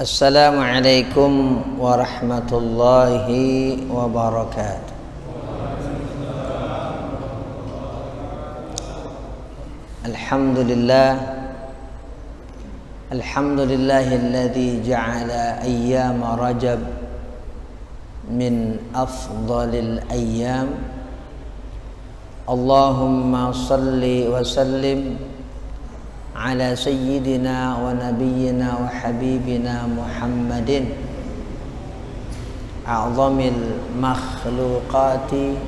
Assalamualaikum warahmatullahi wabarakatuh. Alhamdulillahilladzi ja'ala ayyama Rajab min afdalil ayyam. Allahumma salli wa sallim ala sayyidina wa nabiyyina wa habibina Muhammadin a'zamil makhluqati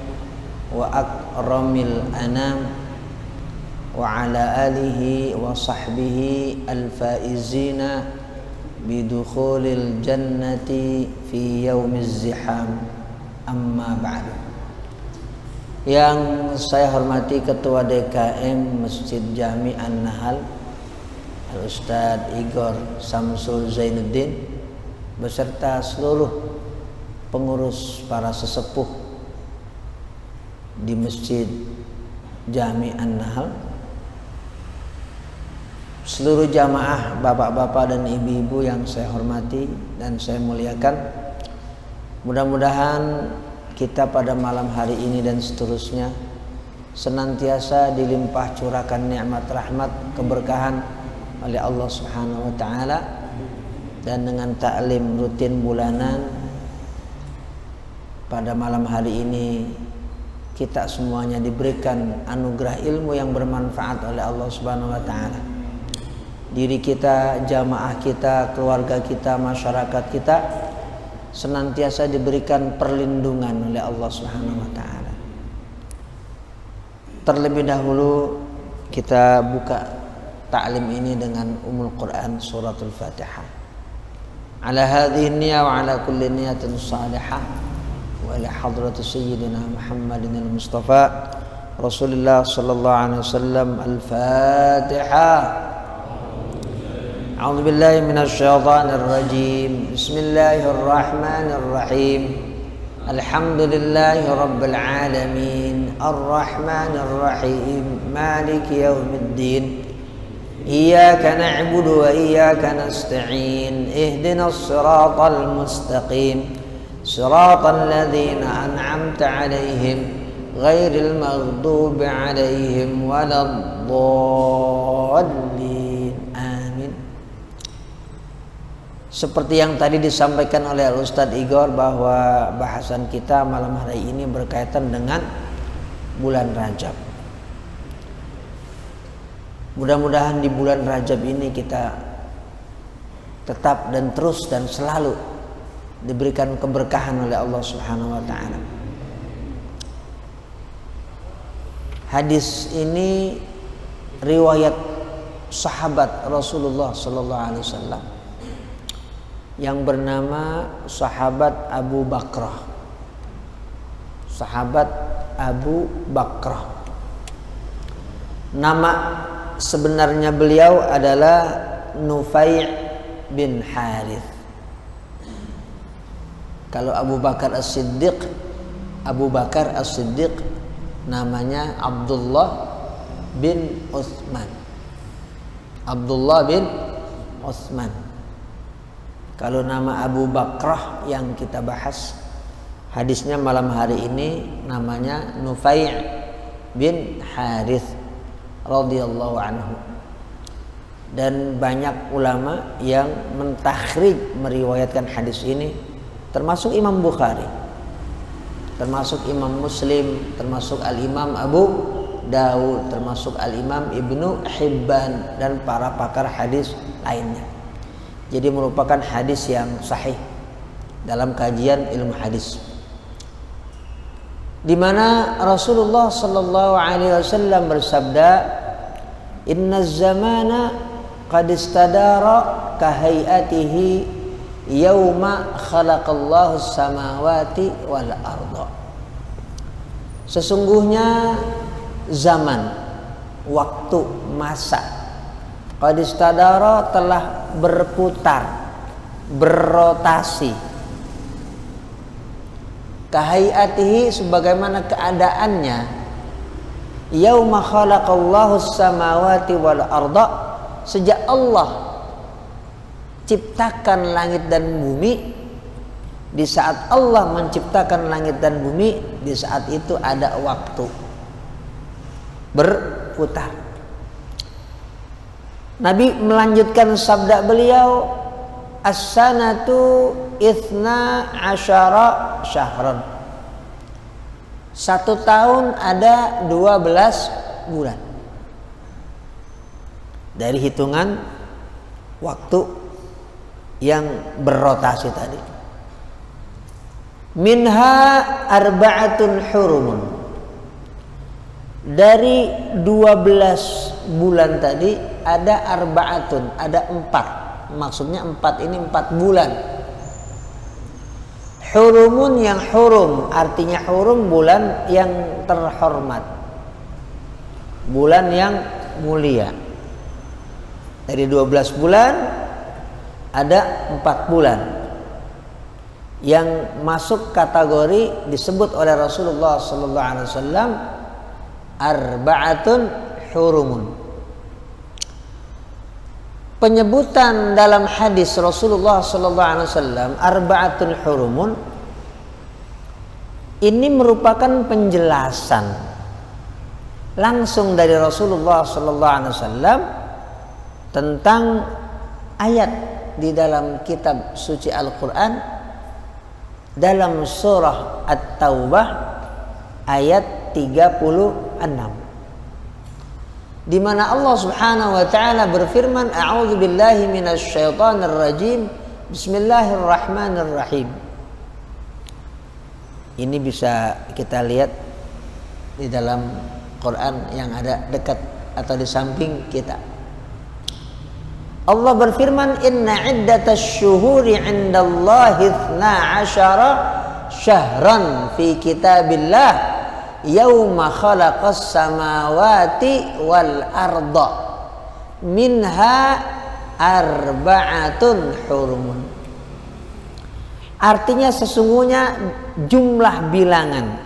wa akramil anam wa ala alihi wa sahbihi al-faizina bidukhulil jannati fi yaumiz ziham, amma ba'du. Yang saya hormati Ketua DKM Masjid Jami An-Nahal Al-Ustadz Igor Samsul Zainuddin beserta seluruh pengurus para sesepuh di Masjid Jami An-Nahal, seluruh jamaah bapak-bapak dan ibu-ibu yang saya hormati dan saya muliakan. Mudah-mudahan kita pada malam hari ini dan seterusnya senantiasa dilimpah curahkan nikmat rahmat keberkahan oleh Allah Subhanahu wa taala, dan dengan taklim rutin bulanan pada malam hari ini kita semuanya diberikan anugerah ilmu yang bermanfaat oleh Allah Subhanahu wa taala. Diri kita, jamaah kita, keluarga kita, masyarakat kita senantiasa diberikan perlindungan oleh Allah Subhanahu wa taala. Terlebih dahulu kita buka ta'lim ini dengan Ummul Quran suratul Fatihah. Ala hadhihi niyyah wa ala kulli niyatin salihah wa ila hadrati sayyidina Muhammadin al-Mustafa Rasulullah sallallahu alaihi wasallam. Al-Fatihah. A'udzu billahi minasy syaithanir rajim. Bismillahir rahmanir rahim. Alhamdulillahi rabbil alamin. Arrahmanir rahim. Maliki yaumiddin. Iyyaka na'budu wa iyyaka nasta'in. Ihdinas siratal mustaqim. Siratal ladzina an'amta 'alaihim ghairil maghdubi 'alaihim waladdallin. Amin. Seperti yang tadi disampaikan oleh Ustadz Igor bahwa bahasan kita malam hari ini berkaitan dengan bulan Rajab. Mudah-mudahan di bulan Rajab ini kita tetap dan terus dan selalu diberikan keberkahan oleh Allah Subhanahu wa taala. Hadis ini riwayat sahabat Rasulullah sallallahu alaihi wasallam yang bernama sahabat Abu Bakrah. Sahabat Abu Bakrah. Nama sebenarnya beliau adalah Nufai' bin Harith. Kalau Abu Bakar As-Siddiq, namanya Abdullah bin Utsman. Abdullah bin Utsman. Kalau nama Abu Bakrah yang kita bahas hadisnya malam hari ini namanya Nufai' bin Harith radhiyallahu anhu. Dan banyak ulama yang mentakhrij meriwayatkan hadis ini, termasuk Imam Bukhari, termasuk Imam Muslim, termasuk Al-Imam Abu Dawud, termasuk Al-Imam Ibnu Hibban dan para pakar hadis lainnya. Jadi merupakan hadis yang sahih dalam kajian ilmu hadis, di mana Rasulullah sallallahu alaihi wasallam bersabda, "Inna zamana qad istadara ka hayatihi yauma khalaqallahu samawati wal arda." Sesungguhnya zaman, waktu, masa, qad istadara telah berputar, berrotasi, kahayatihi sebagaimana keadaannya, yauma khalaqallahu samawati wal arda, sejak Allah ciptakan langit dan bumi, di saat Allah menciptakan langit dan bumi, di saat itu ada waktu berputar. Nabi melanjutkan sabda beliau, as-sanatu ithna asyara syahran. 1 tahun ada 12 bulan. Dari hitungan waktu yang berrotasi tadi. Minha arba'atun hurumun. Dari 12 bulan tadi ada arba'atun, ada 4. Maksudnya 4 ini 4 bulan. Hurumun yang hurum, artinya hurum bulan yang terhormat, bulan yang mulia. Dari 12 bulan ada 4 bulan yang masuk kategori disebut oleh Rasulullah sallallahu alaihi wasallam arba'atun hurumun. Penyebutan dalam hadis Rasulullah sallallahu alaihi wasallam arba'atun hurumun ini merupakan penjelasan langsung dari Rasulullah sallallahu alaihi wasallam tentang ayat di dalam kitab suci Al-Qur'an dalam surah At-Taubah ayat 36, di mana Allah Subhanahu wa taala berfirman, a'udzu billahi minasy syaithanir rajim, bismillahirrahmanirrahim. Ini bisa kita lihat di dalam Quran yang ada dekat atau di samping kita. Allah berfirman, inna iddatasy syuhuri 'indallahi 12 syahran fi kitabillah yauma khalaqas samawati wal arda minha arba'atun hurumun. Artinya sesungguhnya jumlah bilangan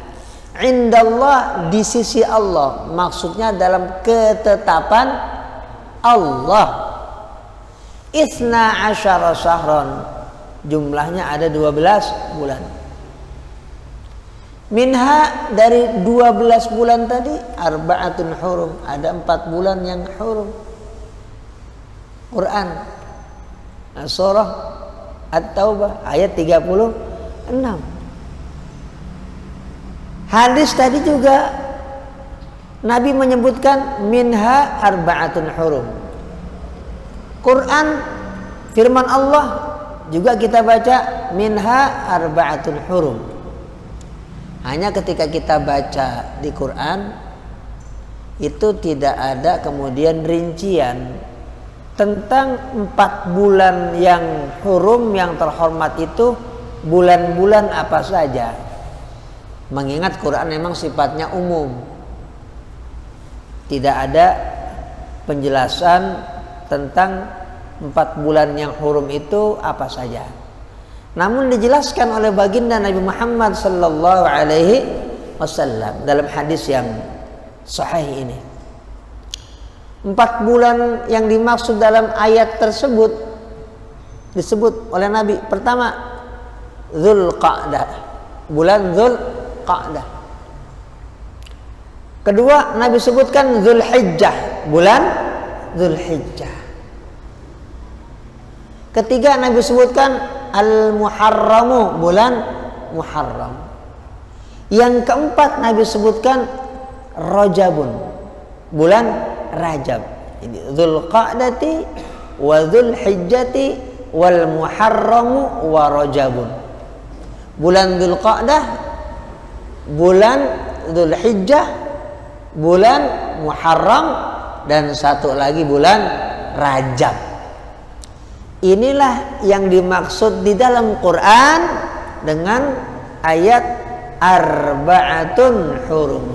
indallah di sisi Allah, maksudnya dalam ketetapan Allah, Isna asyara syahran, jumlahnya ada 12 bulan. Minha, dari 12 bulan tadi, arba'atun hurum, ada 4 bulan yang hurum. Quran surah At-Taubah ayat 36. Hadis tadi juga Nabi menyebutkan minha arba'atun hurum. Quran firman Allah juga kita baca minha arba'atun hurum. Hanya ketika kita baca di Quran itu tidak ada kemudian rincian tentang 4 bulan yang hurum yang terhormat itu bulan-bulan apa saja. Mengingat Quran memang sifatnya umum, tidak ada penjelasan tentang 4 bulan yang hurum itu apa saja. Namun dijelaskan oleh baginda Nabi Muhammad sallallahu alaihi wasallam dalam hadis yang sahih ini. 4 bulan yang dimaksud dalam ayat tersebut disebut oleh Nabi. Pertama, Dzulqa'dah, bulan Dzulqa'dah. Kedua, Nabi sebutkan Dzulhijjah, bulan Dzulhijjah. Ketiga, Nabi sebutkan Al-Muharramu, bulan Muharram. Yang keempat, Nabi sebutkan Rajabun, bulan Rajab. Jadi Dzulqa'dati wa Dzulhijjati wal Muharramu wa Rajabun. Bulan Dzulqa'dah, bulan Dzulhijjah, bulan Muharram, dan satu lagi bulan Rajab. Inilah yang dimaksud di dalam Quran dengan ayat arba'atun hurum.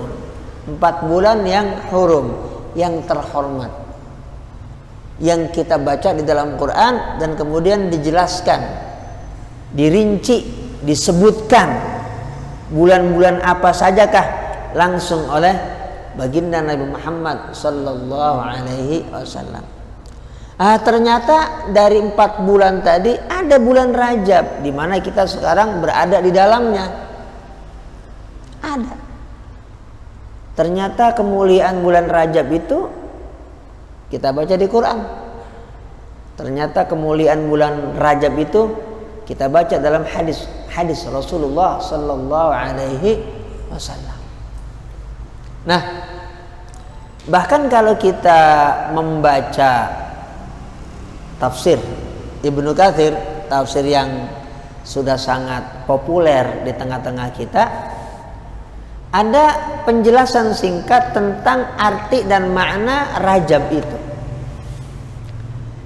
4 bulan yang hurum, yang terhormat, yang kita baca di dalam Quran dan kemudian dijelaskan, dirinci, disebutkan bulan-bulan apa sajakah langsung oleh baginda Nabi Muhammad sallallahu alaihi wasallam. Ternyata dari 4 bulan tadi ada bulan Rajab, di mana kita sekarang berada di dalamnya. Ada. Ternyata kemuliaan bulan Rajab itu kita baca di Quran. Ternyata kemuliaan bulan Rajab itu kita baca dalam hadis Rasulullah sallallahu alaihi wasallam. Nah, bahkan kalau kita membaca tafsir Ibnu Katsir, tafsir yang sudah sangat populer di tengah-tengah kita, ada penjelasan singkat tentang arti dan makna Rajab itu.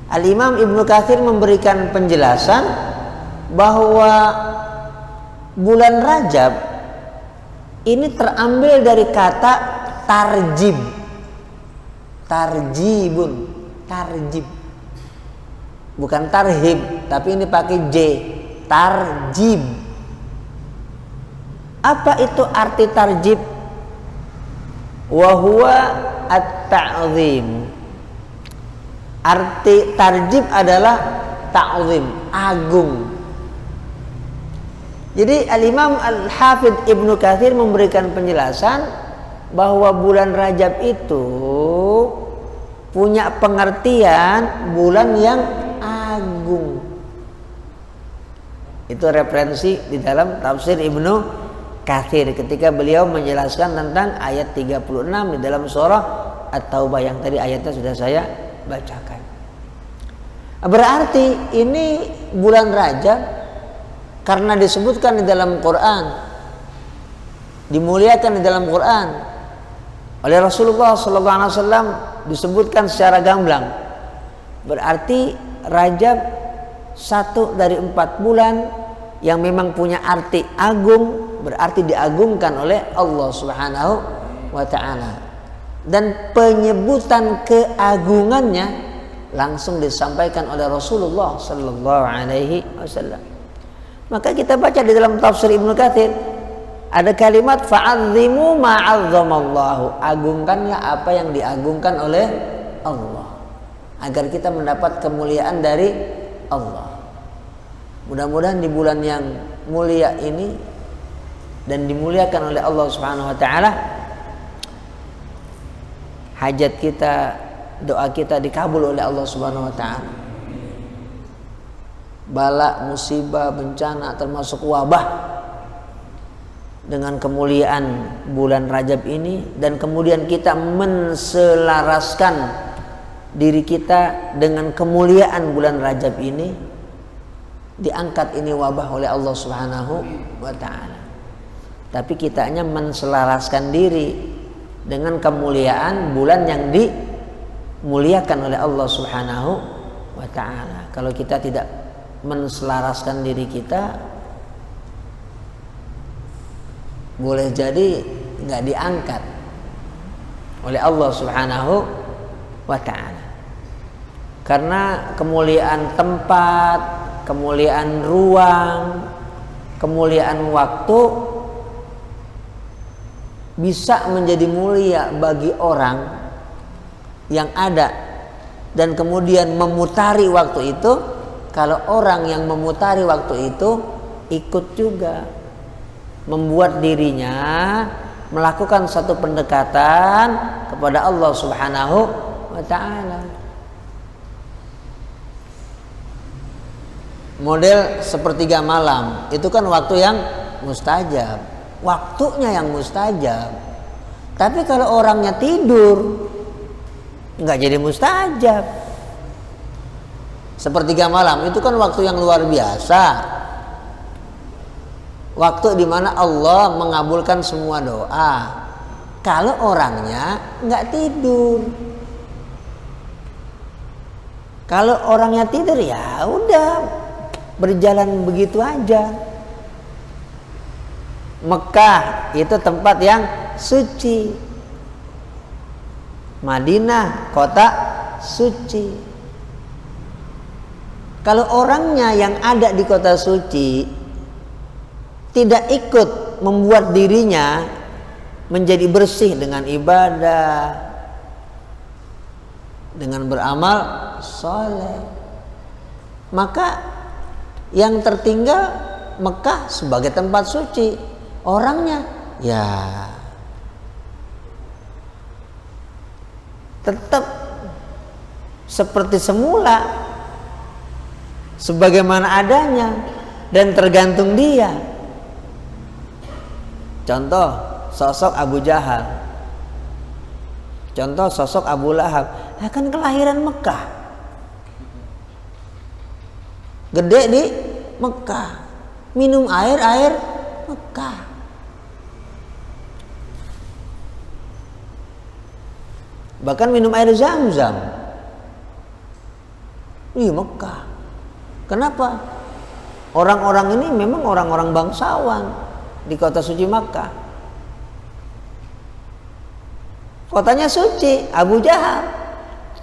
Al-Imam Ibnu Katsir memberikan penjelasan bahwa bulan Rajab ini terambil dari kata tarjib. Tarjib. Bukan tarhib, tapi ini pakai J. Tarjib. Apa itu arti tarjib? Wa huwa at-ta'zim. Arti tarjib adalah ta'zim, agung. Jadi Al-Imam Al-Hafidh Ibnu Katsir memberikan penjelasan bahwa bulan Rajab itu punya pengertian bulan yang agung. Itu referensi di dalam tafsir Ibnu Katsir ketika beliau menjelaskan tentang ayat 36 di dalam surah At-Taubah yang tadi ayatnya sudah saya bacakan. Berarti ini bulan Rajab karena disebutkan di dalam Quran, dimuliakan di dalam Quran oleh Rasulullah SAW, disebutkan secara gamblang. Berarti Rajab satu dari 4 bulan yang memang punya arti agung, berarti diagungkan oleh Allah Subhanahu wa ta'ala. Dan penyebutan keagungannya langsung disampaikan oleh Rasulullah sallallahu alaihi wasallam. Maka kita baca di dalam tafsir Ibnu Katsir ada kalimat fa'azzimu ma'azzamallahu, agungkanlah apa yang diagungkan oleh Allah, agar kita mendapat kemuliaan dari Allah. Mudah-mudahan di bulan yang mulia ini dan dimuliakan oleh Allah Subhanahu wa taala, hajat kita, doa kita dikabul oleh Allah Subhanahu wa taala. Bala, musibah, bencana termasuk wabah dengan kemuliaan bulan Rajab ini, dan kemudian kita menselaraskan diri kita dengan kemuliaan bulan Rajab ini, diangkat ini wabah oleh Allah Subhanahu wa taala. Tapi kita hanya menselaraskan diri dengan kemuliaan bulan yang dimuliakan oleh Allah Subhanahu wa taala. Kalau kita tidak menselaraskan diri kita, boleh jadi nggak diangkat oleh Allah Subhanahu wa ta'ala. Karena kemuliaan tempat, kemuliaan ruang, kemuliaan waktu bisa menjadi mulia bagi orang yang ada dan kemudian memutari waktu itu, kalau orang yang memutari waktu itu ikut juga membuat dirinya melakukan satu pendekatan kepada Allah Subhanahu wa ta'ala. Model sepertiga malam itu kan waktu yang mustajab, waktunya yang mustajab. Tapi kalau orangnya tidur, nggak jadi mustajab. Sepertiga malam itu kan waktu yang luar biasa, waktu di mana Allah mengabulkan semua doa. Kalau orangnya nggak tidur, kalau orangnya tidur ya udah berjalan begitu aja. Mekah itu tempat yang suci, Madinah kota suci. Kalau orangnya yang ada di kota suci tidak ikut membuat dirinya menjadi bersih dengan ibadah, dengan beramal soleh. Maka yang tertinggal Mekah sebagai tempat suci, orangnya ya tetap seperti semula, sebagaimana adanya, dan tergantung dia. Contoh sosok Abu Jahal, contoh sosok Abu Lahab, kan kelahiran Mekah, gede di Mekah, minum air Mekah. Bahkan minum air Zam-Zam di Mekah. Kenapa? Orang-orang ini memang orang-orang bangsawan di kota suci Makkah. Kotanya suci. Abu Jahal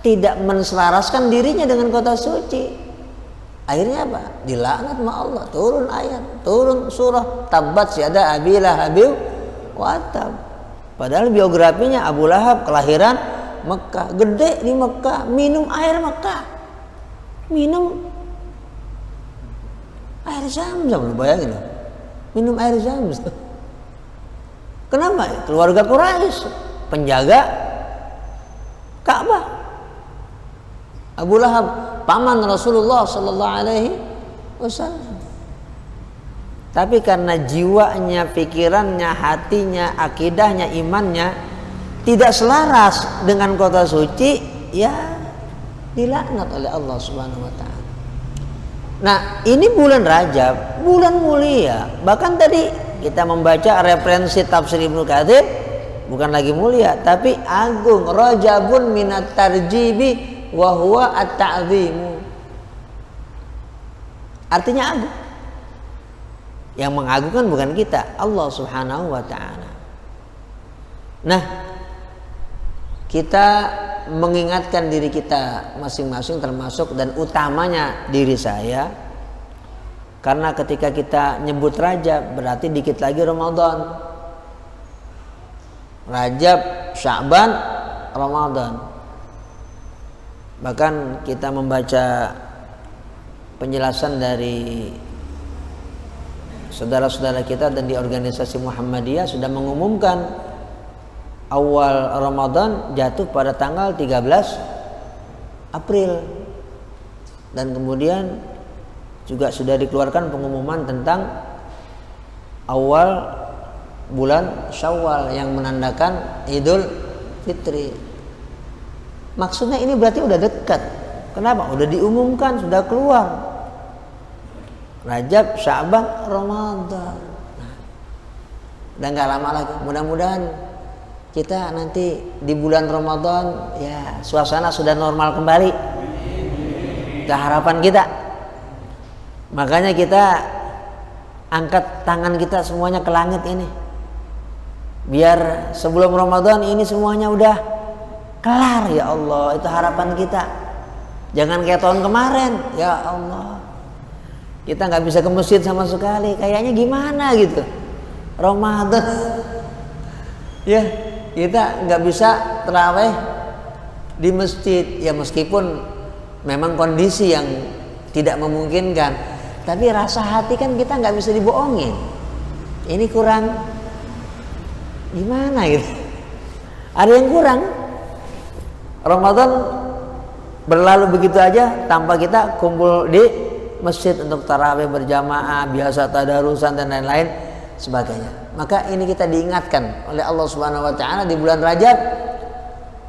tidak menselaraskan dirinya dengan kota suci. Akhirnya apa? Dilaknat sama Allah. Turun ayat, turun surah Tabbat yada Abi Lahabin wa tab. Padahal biografinya Abu Lahab kelahiran Mekah, gede di Mekah, minum air Mekah, minum air Zam-Zam. Bayangin, minum air Zam-Zam. Kenapa? Keluarga Quraisy, penjaga Ka'bah. Abu Lahab paman Rasulullah Sallallahu Alaihi Wasallam. Tapi karena jiwanya, pikirannya, hatinya, akidahnya, imannya tidak selaras dengan kota suci, ya dilaknat oleh Allah Subhanahu wa taala. Nah, ini bulan Rajab, bulan mulia. Bahkan tadi kita membaca referensi tafsir Ibnu Katsir, bukan lagi mulia tapi agung. Rajabun minat tarjibi wa huwa at-ta'zimu. Artinya agung. Yang mengagungkan bukan kita, Allah Subhanahu wa taala. Nah, kita mengingatkan diri kita masing-masing, termasuk dan utamanya diri saya, karena ketika kita nyebut Rajab berarti dikit lagi Ramadan. Rajab, Sya'ban, Ramadan. Bahkan kita membaca penjelasan dari saudara-saudara kita dan di organisasi Muhammadiyah sudah mengumumkan awal Ramadan jatuh pada tanggal 13 April. Dan kemudian juga sudah dikeluarkan pengumuman tentang awal bulan Syawal yang menandakan Idul Fitri. Maksudnya ini berarti udah dekat. Kenapa? Udah diumumkan, sudah keluar. Rajab, Sya'ban, Ramadan. Udah gak lama lagi. Mudah-mudahan kita nanti di bulan Ramadan ya suasana sudah normal kembali. Itu harapan kita. Makanya kita angkat tangan kita semuanya ke langit ini. Biar sebelum Ramadan ini semuanya udah kelar ya Allah. Itu harapan kita. Jangan kayak tahun kemarin. Ya Allah, kita nggak bisa ke masjid sama sekali. Kayaknya gimana gitu Ramadan. Ya, kita nggak bisa tarawih di masjid. Ya meskipun memang kondisi yang tidak memungkinkan, tapi rasa hati kan kita nggak bisa dibohongin. Ini kurang gimana gitu. Ada yang kurang. Ramadan berlalu begitu aja tanpa kita kumpul di masjid untuk tarawih berjamaah, biasa tadarusan dan lain-lain sebagainya. Maka ini kita diingatkan oleh Allah Subhanahu wa taala di bulan Rajab.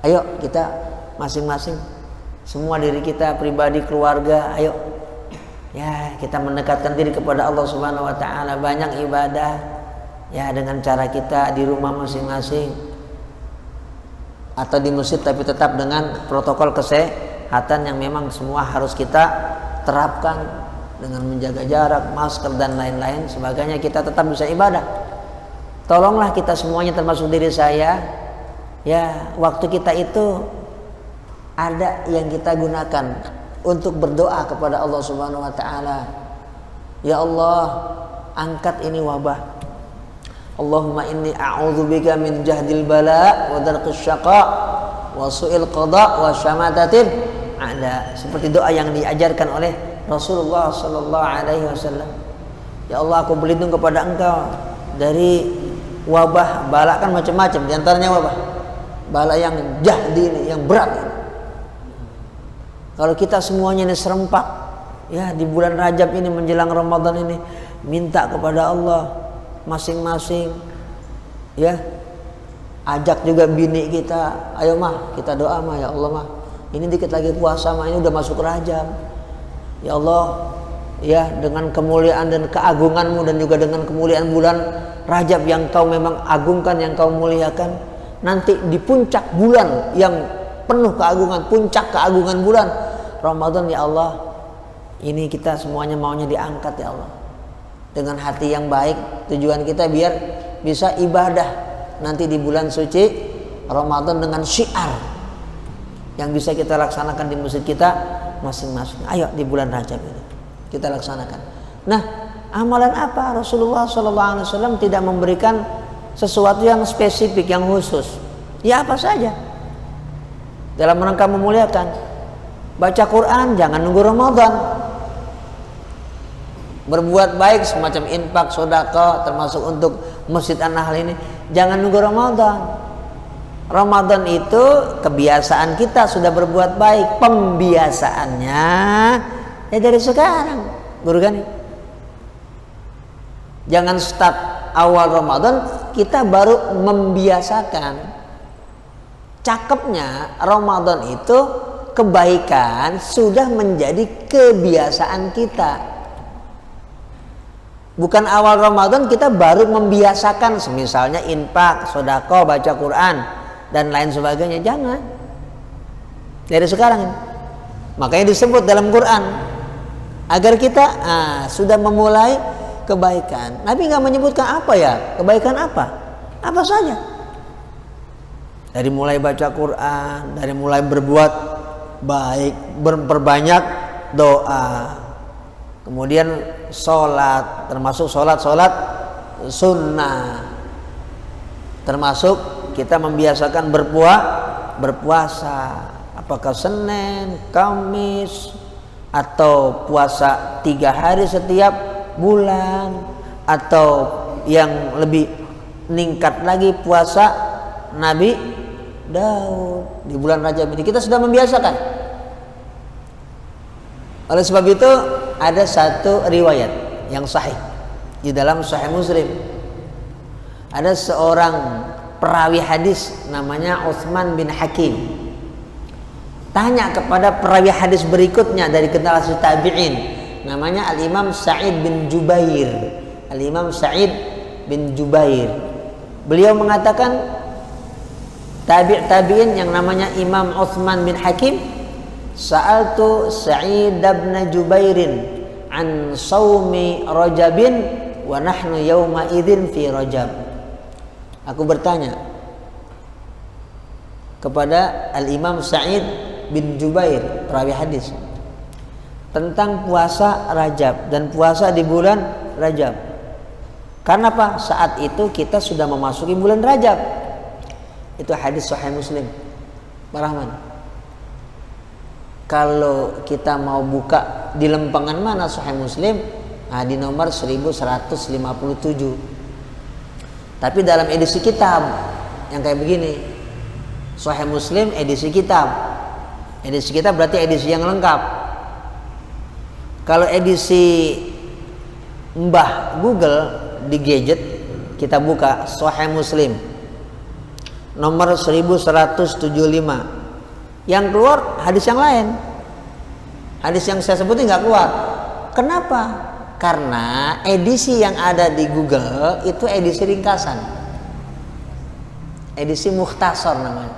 Ayo kita masing-masing, semua diri kita pribadi, keluarga, ayo ya kita mendekatkan diri kepada Allah Subhanahu wa taala, banyak ibadah ya dengan cara kita di rumah masing-masing atau di masjid, tapi tetap dengan protokol kesehatan yang memang semua harus kita terapkan dengan menjaga jarak, masker dan lain-lain sebagainya. Kita tetap bisa ibadah. Tolonglah kita semuanya termasuk diri saya, ya waktu kita itu ada yang kita gunakan untuk berdoa kepada Allah Subhanahu wa taala. Ya Allah, angkat ini wabah. Allahumma inni a'udzubika min jahdil bala wa darqis syaqa wa su'il qada wa syamatatin ada. Seperti doa yang diajarkan oleh Rasulullah sallallahu alaihi wasallam. Ya Allah, aku berlindung kepada Engkau dari wabah, bala kan macam-macam, di antaranya wabah. Bala yang jahdi ini, yang berat ini. Kalau kita semuanya ini serempak, ya di bulan Rajab ini menjelang Ramadan ini, minta kepada Allah masing-masing, ya ajak juga bini kita, ayo mah kita doa mah, ya Allah mah ini dikit lagi puasa mah, ini udah masuk Rajab, ya Allah, ya dengan kemuliaan dan keagungan-Mu dan juga dengan kemuliaan bulan Rajab yang Kau memang agungkan, yang Kau muliakan, nanti di puncak bulan yang penuh keagungan, puncak keagungan bulan Ramadan, ya Allah, ini kita semuanya maunya diangkat ya Allah, dengan hati yang baik. Tujuan kita biar bisa ibadah nanti di bulan suci Ramadan dengan syiar yang bisa kita laksanakan di masjid kita masing-masing. Ayo di bulan Rajab ini kita laksanakan. Nah, amalan apa? Rasulullah SAW tidak memberikan sesuatu yang spesifik, yang khusus. Ya apa saja dalam rangka memuliakan. Baca Quran jangan nunggu Ramadan. Berbuat baik semacam infak, sedekah, termasuk untuk Masjid An-Nahl ini, jangan nunggu Ramadan. Ramadan itu kebiasaan kita sudah berbuat baik, pembiasaannya ya dari sekarang, Guru Gani. Jangan start awal Ramadan kita baru membiasakan. Cakepnya Ramadan itu kebaikan sudah menjadi kebiasaan kita. Bukan awal Ramadan kita baru membiasakan, misalnya infak, sedekah, baca Quran dan lain sebagainya. Jangan. Dari sekarang ini. Makanya disebut dalam Quran agar kita sudah memulai kebaikan. Nabi nggak menyebutkan apa ya, kebaikan apa? Apa saja. Dari mulai baca Quran, dari mulai berbuat baik, berbanyak doa, kemudian sholat, termasuk sholat sunnah, termasuk kita membiasakan berpuasa, apakah Senin, Kamis, atau puasa 3 hari setiap bulan, atau yang lebih meningkat lagi puasa Nabi Daud di bulan Rajab ini. Kita sudah membiasakan. Oleh sebab itu ada satu riwayat yang sahih di dalam Sahih Muslim. Ada seorang perawi hadis namanya Utsman bin Hakim. Tanya kepada perawi hadis berikutnya dari generasi tabi'in, namanya Al-Imam Sa'id bin Jubair. Al-Imam Sa'id bin Jubair. Beliau mengatakan tabi'in yang namanya Imam Utsman bin Hakim, sa'altu Sa'id bin Jubairin an saumi Rajabin wa nahnu yawma idzin fi Rajab. Aku bertanya kepada Al-Imam Sa'id bin Jubair, perawi hadis, tentang puasa Rajab dan puasa di bulan Rajab. Karena apa? Saat itu kita sudah memasuki bulan Rajab. Itu hadis Sahih Muslim. Pak Rahman, kalau kita mau buka di lempengan mana Sahih Muslim? Nah, di nomor 1157. Tapi dalam edisi kitab yang kayak begini, Sahih Muslim edisi kitab. Edisi kitab berarti edisi yang lengkap. Kalau edisi Mbah Google di gadget, kita buka Sahih Muslim nomor 1175, yang keluar hadis yang lain. Hadis yang saya sebutin nggak keluar. Kenapa? Karena edisi yang ada di Google itu edisi ringkasan, edisi mukhtasar namanya.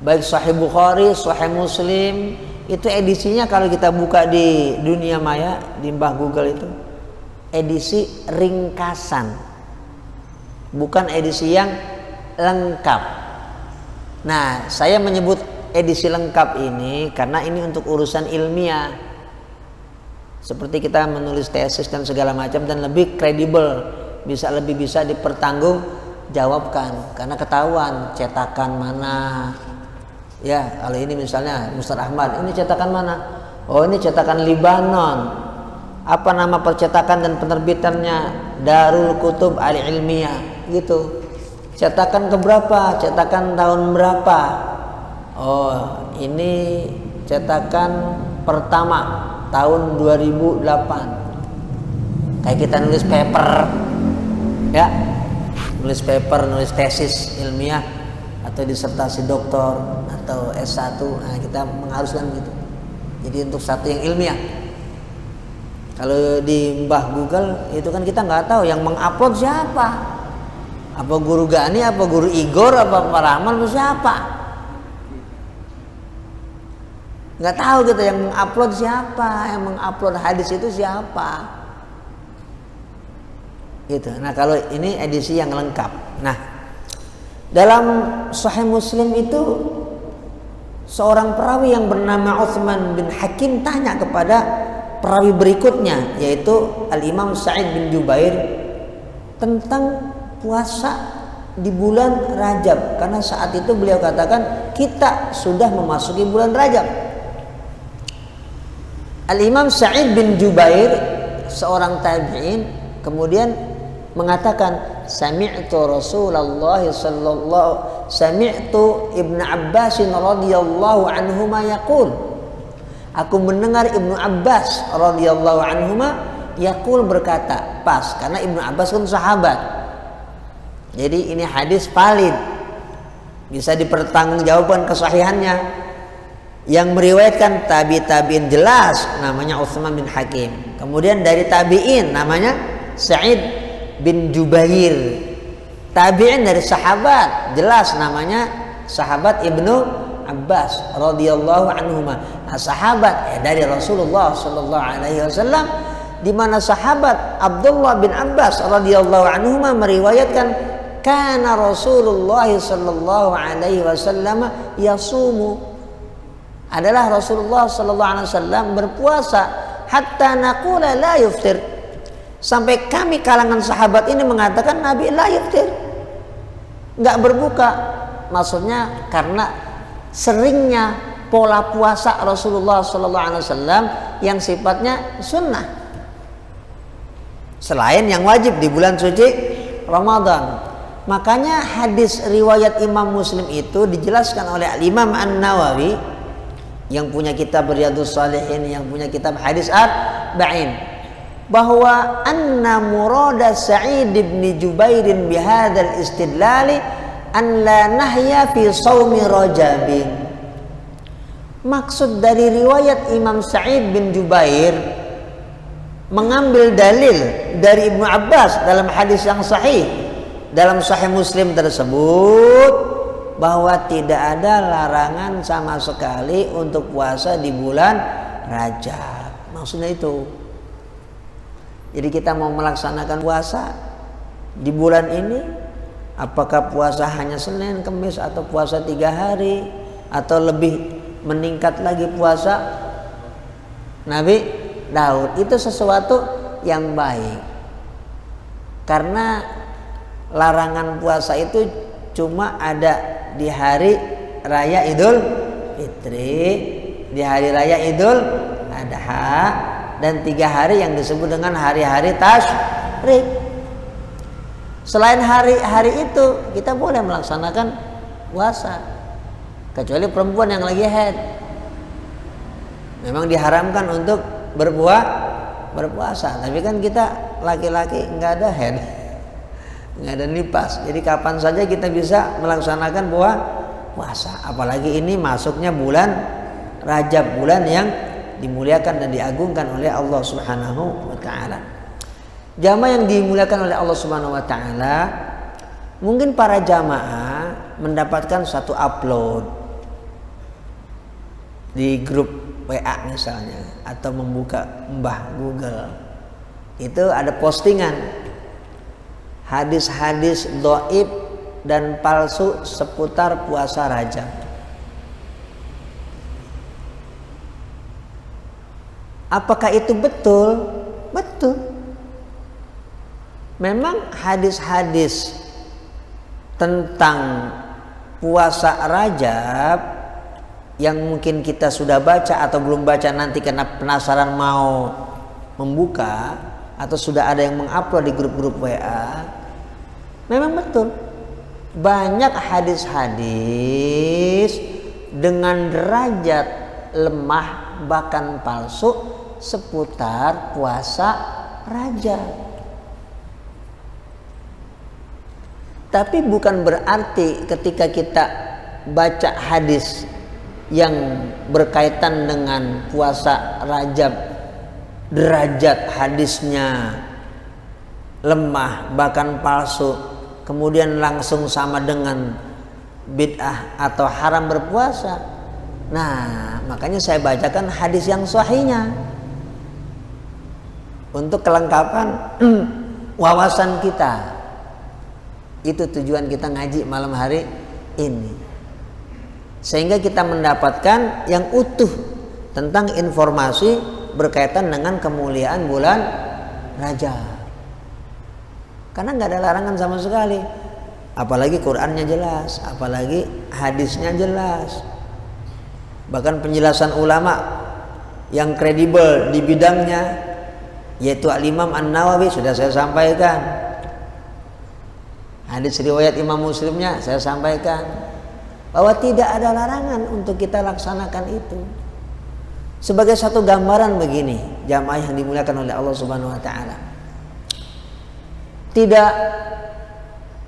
Baik Sahih Bukhari, Sahih Muslim, itu edisinya kalau kita buka di dunia maya, di Mbah Google itu edisi ringkasan, bukan edisi yang lengkap. Nah, saya menyebut edisi lengkap ini karena ini untuk urusan ilmiah, seperti kita menulis tesis dan segala macam, dan lebih kredibel, lebih bisa dipertanggung jawabkan karena ketahuan cetakan mana, Ya, kalau ini misalnya Ustaz Ahmad, ini cetakan mana? Oh, ini cetakan Libanon. Apa nama percetakan dan penerbitannya? Darul Kutub Al Ilmiyah, gitu. Cetakan keberapa? Cetakan tahun berapa? Oh, ini cetakan pertama tahun 2008. Kayak kita nulis paper, ya, nulis tesis ilmiah atau disertasi doktor atau S1, nah kita mengharuskan gitu. Jadi untuk satu yang ilmiah. Kalau di Mbah Google itu kan kita nggak tahu yang mengupload siapa. Apa guru Gani, apa guru Igor, apa Pak Rahman, atau siapa? Nggak tahu gitu yang mengupload siapa, yang mengupload hadis itu siapa. Gitu. Nah, kalau ini edisi yang lengkap. Nah, dalam Sahih Muslim itu seorang perawi yang bernama Utsman bin Hakim tanya kepada perawi berikutnya, yaitu Al-Imam Sa'id bin Jubair, tentang puasa di bulan Rajab, karena saat itu beliau katakan kita sudah memasuki bulan Rajab. Al-Imam Sa'id bin Jubair, seorang tabi'in, kemudian mengatakan, sami'tu Rasulullah sallallahu sami'tu Ibnu Abbas radhiyallahu anhuma yaqul, aku mendengar Ibnu Abbas radhiyallahu anhuma yaqul, berkata, pas karena Ibnu Abbas kan sahabat. Jadi ini hadis valid, bisa dipertanggungjawabkan kesahihannya. Yang meriwayatkan tabi'in jelas namanya Utsman bin Hakim. Kemudian dari tabi'in namanya Sa'id bin Jubair. Tabi'in dari sahabat jelas namanya sahabat Ibnu Abbas radhiyallahu anhuma. Nah, sahabat dari Rasulullah sallallahu alaihi wasallam, di mana sahabat Abdullah bin Abbas radhiyallahu anhuma meriwayatkan, kana Rasulullah sallallahu alaihi wasallam yasumu, adalah Rasulullah sallallahu alaihi wasallam berpuasa hatta naqula la yuftir, sampai kami kalangan sahabat ini mengatakan Nabi la yuftir, enggak berbuka. Maksudnya karena seringnya pola puasa Rasulullah sallallahu alaihi wasallam yang sifatnya sunnah, selain yang wajib di bulan suci Ramadan. Makanya hadis riwayat Imam Muslim itu dijelaskan oleh Imam An-Nawawi yang punya kitab Riyadhus Shalihin, yang punya kitab Hadis Arba'in, bahwa anna murada Sa'id bin Jubair bihadzal istidlal an la nahya fi shaumi Rajab. Maksud dari riwayat Imam Sa'id bin Jubair mengambil dalil dari Ibnu Abbas dalam hadis yang sahih dalam Sahih Muslim tersebut, bahwa tidak ada larangan sama sekali untuk puasa di bulan Rajab. Maksudnya itu. Jadi kita mau melaksanakan puasa di bulan ini, apakah puasa hanya Senin, Kamis, atau puasa 3 hari, atau lebih meningkat lagi puasa Nabi Daud, itu sesuatu yang baik. Karena larangan puasa itu cuma ada di hari raya Idul Fitri, di hari raya Idul Adha, dan 3 hari yang disebut dengan hari-hari tasyrik. Selain hari-hari itu kita boleh melaksanakan puasa, kecuali perempuan yang lagi haid, memang diharamkan untuk berpuasa. Tapi kan kita laki-laki nggak ada haid, nggak ada nifas, jadi kapan saja kita bisa melaksanakan puasa. Apalagi ini masuknya bulan Rajab, bulan yang dimuliakan dan diagungkan oleh Allah Subhanahu wa taala. Jamaah yang dimuliakan oleh Allah Subhanahu wa taala, mungkin para jamaah mendapatkan satu upload di grup WA misalnya, atau membuka Mbah Google, itu ada postingan hadis-hadis dhaif dan palsu seputar puasa Rajab. Apakah itu betul? Betul. Memang hadis-hadis tentang puasa Rajab yang mungkin kita sudah baca atau belum baca nanti karena penasaran mau membuka, atau sudah ada yang mengupload di grup-grup WA. Memang betul banyak hadis-hadis dengan derajat lemah bahkan palsu seputar puasa Rajab. Tapi bukan berarti ketika kita baca hadis yang berkaitan dengan puasa Rajab, derajat hadisnya lemah bahkan palsu, kemudian langsung sama dengan bid'ah atau haram berpuasa. Nah, makanya saya bacakan hadis yang sahihnya untuk kelengkapan wawasan kita. Itu tujuan kita ngaji malam hari ini, sehingga kita mendapatkan yang utuh tentang informasi berkaitan dengan kemuliaan bulan Rajab. Karena nggak ada larangan sama sekali, apalagi Qur'annya jelas, apalagi hadisnya jelas. Bahkan penjelasan ulama yang kredibel di bidangnya, yaitu Al-Imam An-Nawawi, sudah saya sampaikan. Hadis riwayat Imam Muslimnya saya sampaikan, bahwa tidak ada larangan untuk kita laksanakan itu. Sebagai satu gambaran begini, jamaah yang dimuliakan oleh Allah Subhanahu wa taala. Tidak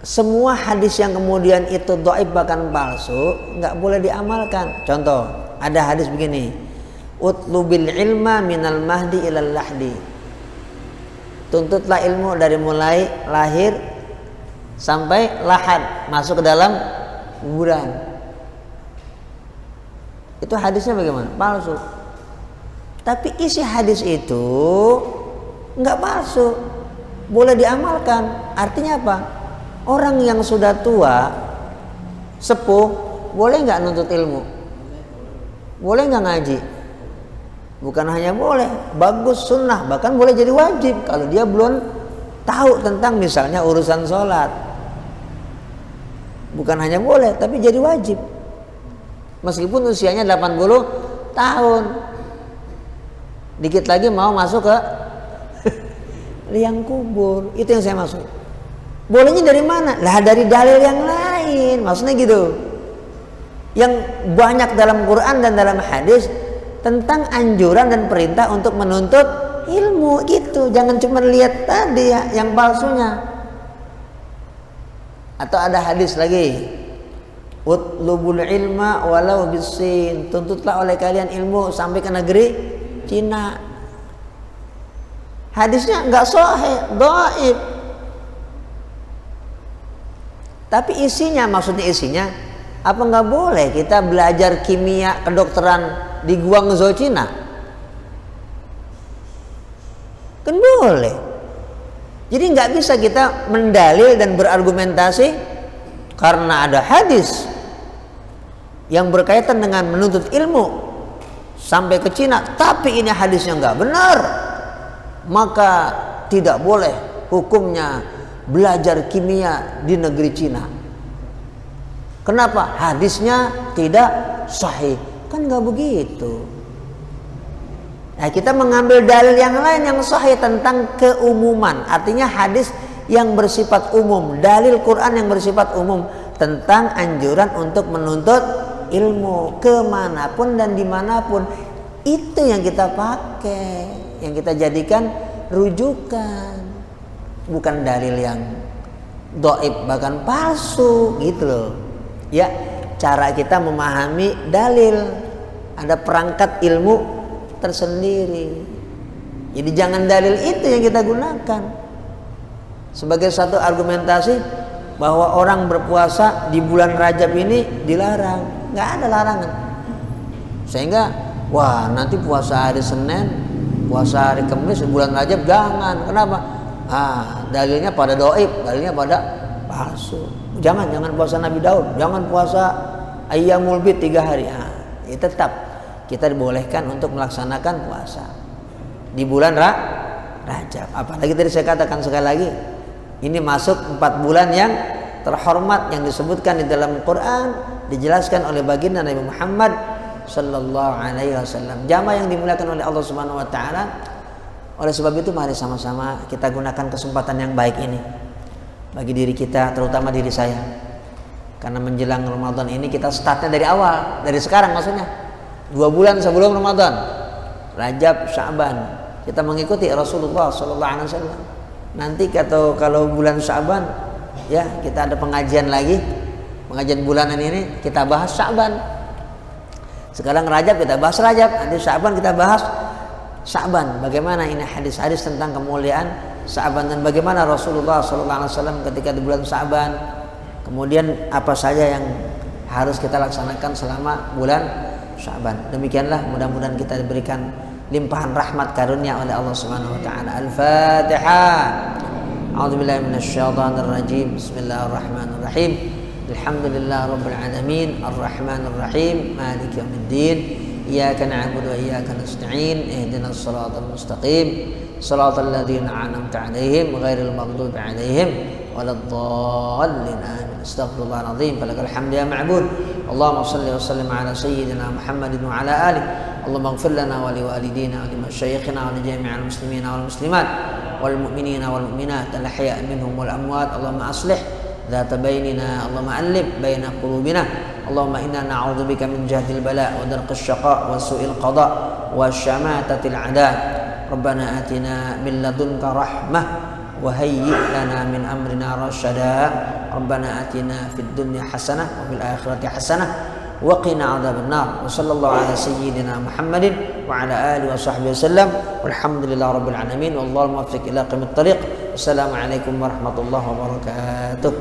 semua hadis yang kemudian itu dhaif bahkan palsu enggak boleh diamalkan. Contoh, ada hadis begini, utlubil ilma minal mahdi ilal lahdi. Tuntutlah ilmu dari mulai lahir sampai lahad, masuk ke dalam kuburan. Itu hadisnya bagaimana? Palsu. Tapi isi hadis itu enggak palsu, boleh diamalkan. Artinya apa? Orang yang sudah tua, sepuh, boleh enggak nuntut ilmu? Boleh enggak ngaji? Bukan hanya boleh, bagus, sunnah, bahkan boleh jadi wajib kalau dia belum tahu tentang misalnya urusan sholat. Bukan hanya boleh, tapi jadi wajib. Meskipun usianya 80 tahun. Dikit lagi mau masuk ke liang kubur. Itu yang saya maksud. Bolehnya dari mana? Lah dari dalil yang lain. Maksudnya gitu. Yang banyak dalam Quran dan dalam hadis tentang anjuran dan perintah untuk menuntut ilmu gitu. Jangan cuma lihat tadi ya, yang palsunya. Atau ada hadis lagi, utlubul ilma walau bisin, tuntutlah oleh kalian ilmu sampai ke negeri Cina. Hadisnya enggak sahih, dhaif. Tapi isinya, maksudnya isinya, apa enggak boleh kita belajar kimia kedokteran di Guangzhou Cina? Kan boleh. Jadi nggak bisa kita mendalil dan berargumentasi karena ada hadis yang berkaitan dengan menuntut ilmu sampai ke Cina, tapi ini hadisnya nggak benar, maka tidak boleh hukumnya belajar kimia di negeri Cina. Kenapa? Hadisnya tidak sahih. Kan nggak begitu. Nah, kita mengambil dalil yang lain yang sahih tentang keumuman. Artinya hadis yang bersifat umum, dalil Quran yang bersifat umum tentang anjuran untuk menuntut ilmu kemanapun dan dimanapun. Itu yang kita pakai, yang kita jadikan rujukan, bukan dalil yang dhaif bahkan palsu gitu loh. Ya, cara kita memahami dalil, ada perangkat ilmu tersendiri. Jadi jangan dalil itu yang kita gunakan sebagai satu argumentasi bahwa orang berpuasa di bulan Rajab ini dilarang. Nggak ada larangan. Sehingga wah, nanti puasa hari Senin, puasa hari Kamis bulan Rajab jangan. Kenapa? Dalilnya pada dhaif, dalilnya pada palsu. Jangan puasa Nabi Daud, jangan puasa Ayyamul Bid 3 hari. Ya tetap kita dibolehkan untuk melaksanakan puasa di bulan Rajab. Apalagi tadi saya katakan sekali lagi, ini masuk 4 bulan yang terhormat yang disebutkan di dalam Quran, dijelaskan oleh baginda Nabi Muhammad sallallahu alaihi wasallam. Jamaah yang dimuliakan oleh Allah Subhanahu wa taala. Oleh sebab itu mari sama-sama kita gunakan kesempatan yang baik ini bagi diri kita, terutama diri saya. Karena menjelang Ramadan ini kita startnya dari awal, dari sekarang maksudnya. 2 bulan sebelum Ramadan. Rajab, Sya'ban. Kita mengikuti Rasulullah sallallahu alaihi wasallam. Nanti kalau bulan Sya'ban ya kita ada pengajian lagi. Pengajian bulanan ini kita bahas Sya'ban. Sekarang Rajab kita bahas Rajab, nanti Sya'ban kita bahas Sya'ban. Bagaimana ini hadis-hadis tentang kemuliaan Sya'ban dan bagaimana Rasulullah sallallahu alaihi wasallam ketika di bulan Sya'ban. Kemudian apa saja yang harus kita laksanakan selama bulan Sya'ban. Demikianlah, mudah-mudahan kita diberikan limpahan rahmat karunia oleh Allah Subhanahu wa taala. Al-Fatihah. A'udzubillahi minasyaitonir rajim. Bismillahirrahmanirrahim. Alhamdulillah rabbil alamin, arrahmanir rahim, maliki yaumiddin. Iyyaka na'budu wa iyyaka nasta'in. Ihdinas shiratal mustaqim. Shiratal ladzina an'amta 'alaihim ghairil maghdubi 'alaihim waladdallin. Amin. Astaghfirullahal azim. Falakal hamdu ya ma'bud. Allahumma shalli wa sallim ala sayyidina Muhammadin wa ala alihi. Allahumma ighfir lana wa liwalidina wa limasyayikhina wa li jami'il muslimina wal muslimat wal mu'minina wal mu'minat al ahya'i minhum wal amwat. Allahumma aslih ذات بيننا اللهم ألف بين قلوبنا اللهم إنا نعوذ بك من جهد البلاء ودرك الشقاء وسوء القضاء وشماتة الأعداء ربنا آتنا من لدنك رحمة وهيئ لنا من أمرنا رشدا ربنا آتنا في الدنيا حسنة وفي الآخرة حسنة وقنا عذاب النار وصلى الله على سيدنا محمد وعلى آله وصحبه وسلم والحمد لله رب العالمين والله الموفق إلى قيم الطريق. Assalamualaikum warahmatullahi wabarakatuh.